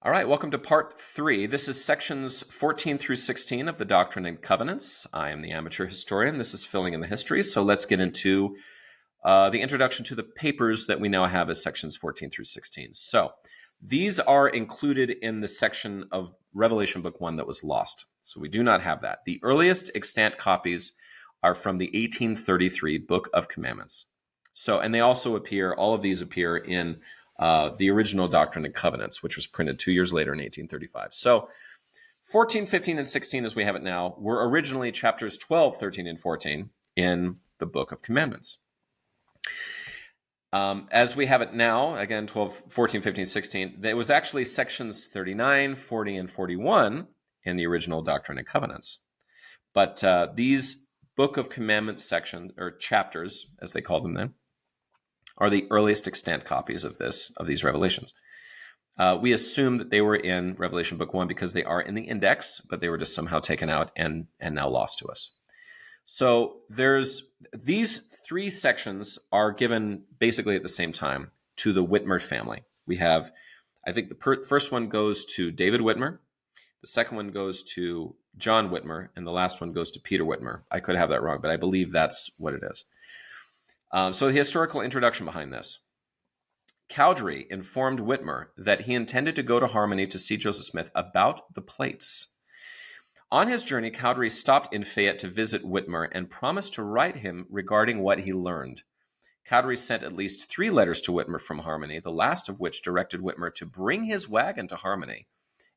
All right, welcome to part 3. This is sections 14 through 16 of the Doctrine and Covenants. I am the amateur historian. This is filling in the history. So let's get into the introduction to the papers that we now have as sections 14 through 16. So these are included in the section of Revelation Book 1 that was lost. So we do not have that. The earliest extant copies are from the 1833 Book of Commandments. So, and they also appear, all of these appear in the original Doctrine and Covenants, which was printed 2 years later in 1835. So 14, 15, and 16, as we have it now, were originally chapters 12, 13, and 14 in the Book of Commandments. As we have it now, again, 12, 14, 15, 16, there was actually sections 39, 40, and 41 in the original Doctrine and Covenants. But these Book of Commandments sections, or chapters, as they call them then, are the earliest extant copies of these revelations. We assume that they were in Revelation Book 1 because they are in the index, but they were just somehow taken out and now lost to us. So these 3 sections are given basically at the same time to the Whitmer family. We have, I think the first one goes to David Whitmer, the second one goes to John Whitmer, and the last one goes to Peter Whitmer. I could have that wrong, but I believe that's what it is. So the historical introduction behind this. Cowdery informed Whitmer that he intended to go to Harmony to see Joseph Smith about the plates. On his journey, Cowdery stopped in Fayette to visit Whitmer and promised to write him regarding what he learned. Cowdery sent at least 3 letters to Whitmer from Harmony, the last of which directed Whitmer to bring his wagon to Harmony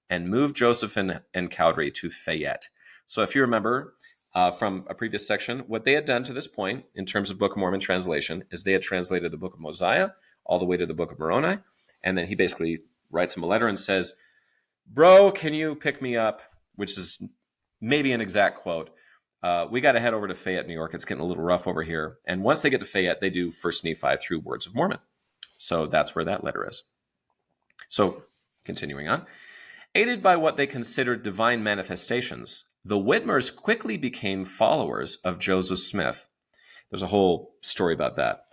and move Joseph and Cowdery to Fayette. So if you remember from a previous section, what they had done to this point in terms of Book of Mormon translation is they had translated the Book of Mosiah all the way to the Book of Moroni, and then he basically writes him a letter and says, "Bro, can you pick me up?" Which is maybe an exact quote. We got to head over to Fayette, New York. It's getting a little rough over here. And once they get to Fayette, they do First Nephi through Words of Mormon. So that's where that letter is. So continuing on. Aided by what they considered divine manifestations, the Whitmers quickly became followers of Joseph Smith. There's a whole story about that.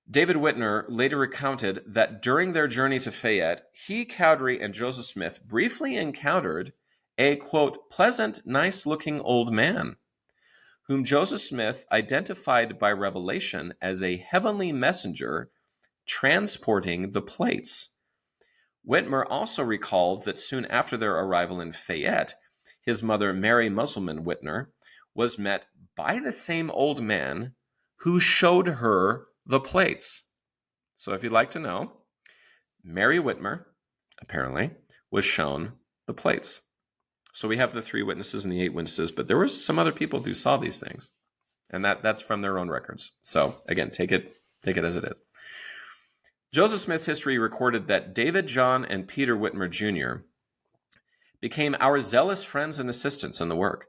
David Whitmer later recounted that during their journey to Fayette, he, Cowdery, and Joseph Smith briefly encountered a, quote, pleasant, nice-looking old man, whom Joseph Smith identified by revelation as a heavenly messenger transporting the plates. Whitmer also recalled that soon after their arrival in Fayette, his mother, Mary Musselman Whitmer, was met by the same old man who showed her the plates. So if you'd like to know, Mary Whitmer, apparently, was shown the plates. So we have the 3 witnesses and the 8 witnesses, but there were some other people who saw these things. And that's from their own records. So again, take it as it is. Joseph Smith's history recorded that David, John, and Peter Whitmer Jr. became our zealous friends and assistants in the work.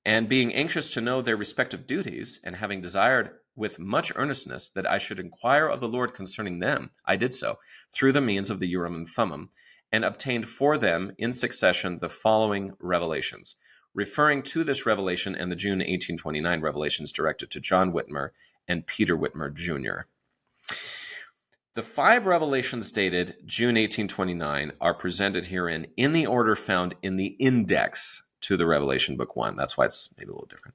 And being anxious to know their respective duties, and having desired with much earnestness that I should inquire of the Lord concerning them, I did so, through the means of the Urim and Thummim, and obtained for them in succession the following revelations, referring to this revelation and the June 1829 revelations directed to John Whitmer and Peter Whitmer Jr. The 5 revelations dated June 1829 are presented herein in the order found in the index to the Revelation Book 1. That's why it's maybe a little different.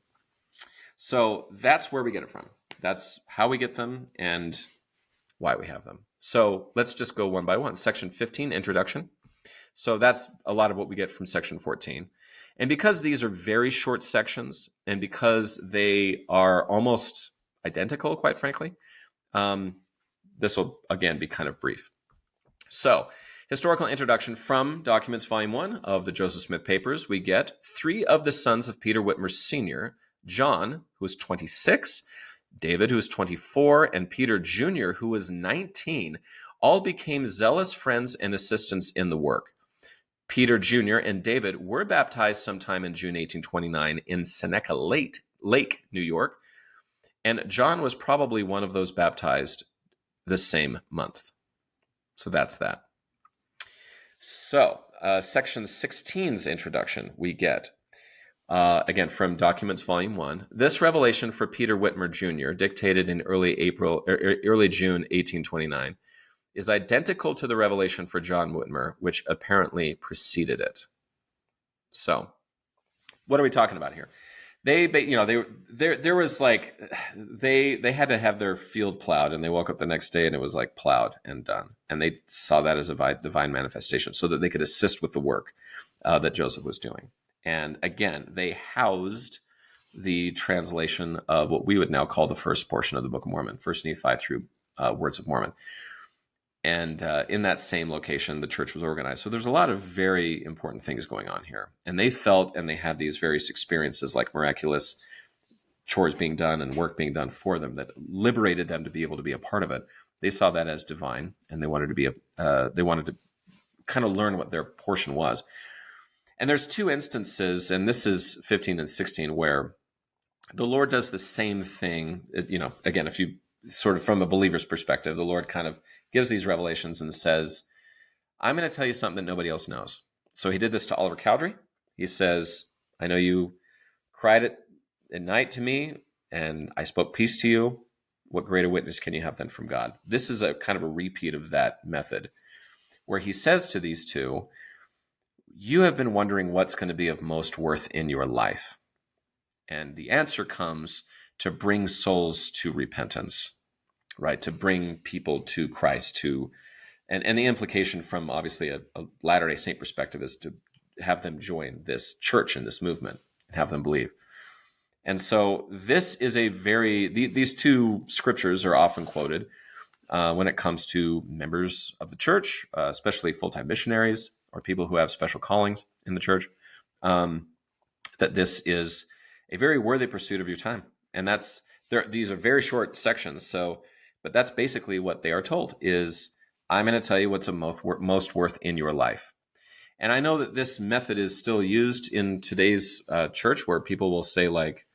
So that's where we get it from. That's how we get them and why we have them. So let's just go one by one. Section 15, Introduction. So that's a lot of what we get from Section 14. And because these are very short sections, and because they are almost identical, quite frankly, this will, again, be kind of brief. So, historical introduction from Documents Volume 1 of the Joseph Smith Papers. We get 3 of the sons of Peter Whitmer Sr., John, who was 26, David, who was 24, and Peter Jr., who was 19, all became zealous friends and assistants in the work. Peter Jr. and David were baptized sometime in June 1829 in Seneca Lake, New York, and John was probably one of those baptized the same month. So that's that. So, Section 16's introduction we get, again, from Documents Volume 1. This revelation for Peter Whitmer Jr., dictated in early June 1829, is identical to the revelation for John Whitmer, which apparently preceded it. So, what are we talking about here? They there was like they had to have their field plowed, and they woke up the next day and it was like plowed and done, and they saw that as a divine manifestation, so that they could assist with the work that Joseph was doing. And again, they housed the translation of what we would now call the first portion of the Book of Mormon, First Nephi through Words of Mormon. And in that same location, the church was organized. So there's a lot of very important things going on here. And they felt, and they had these various experiences like miraculous chores being done and work being done for them that liberated them to be able to be a part of it. They saw that as divine, and they wanted to kind of learn what their portion was. And there's two instances, and this is 15 and 16, where the Lord does the same thing. Again, if you sort of from a believer's perspective, the Lord kind of gives these revelations and says, I'm going to tell you something that nobody else knows. So he did this to Oliver Cowdery. He says, I know you cried at night to me, and I spoke peace to you. What greater witness can you have than from God? This is a kind of a repeat of that method, where he says to these two, you have been wondering what's going to be of most worth in your life. And the answer comes to bring souls to repentance, right? To bring people to Christ, and the implication from obviously a Latter-day Saint perspective is to have them join this church and this movement and have them believe. And so this is these two scriptures are often quoted when it comes to members of the church, especially full-time missionaries or people who have special callings in the church, that this is a very worthy pursuit of your time. And these are very short sections. But that's basically what they are told is, I'm going to tell you what's most worth in your life. And I know that this method is still used in today's church, where people will say like,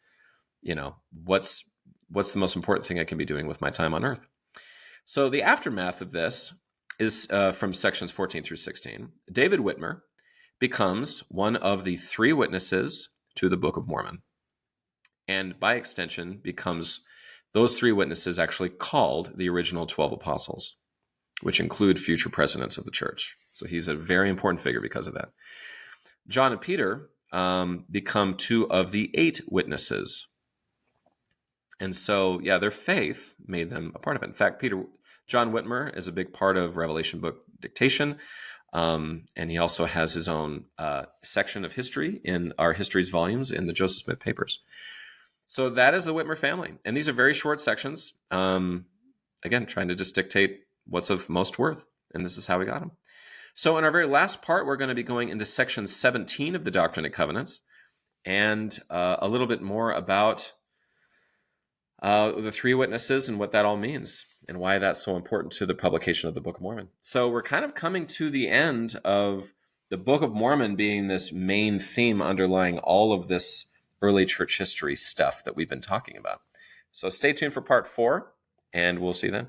what's the most important thing I can be doing with my time on earth? So the aftermath of this is from sections 14 through 16. David Whitmer becomes one of the three witnesses to the Book of Mormon. And by extension becomes those three witnesses actually called the original 12 apostles, which include future presidents of the church. So he's a very important figure because of that. John and Peter become two of the 8 witnesses. And so, their faith made them a part of it. In fact, John Whitmer is a big part of Revelation book dictation. And he also has his own section of history in our Histories volumes in the Joseph Smith Papers. So that is the Whitmer family. And these are very short sections. Again, trying to just dictate what's of most worth. And this is how we got them. So in our very last part, we're going to be going into section 17 of the Doctrine and Covenants, and a little bit more about the three witnesses and what that all means, and why that's so important to the publication of the Book of Mormon. So we're kind of coming to the end of the Book of Mormon being this main theme underlying all of this early church history stuff that we've been talking about. So stay tuned for part 4, and we'll see you then.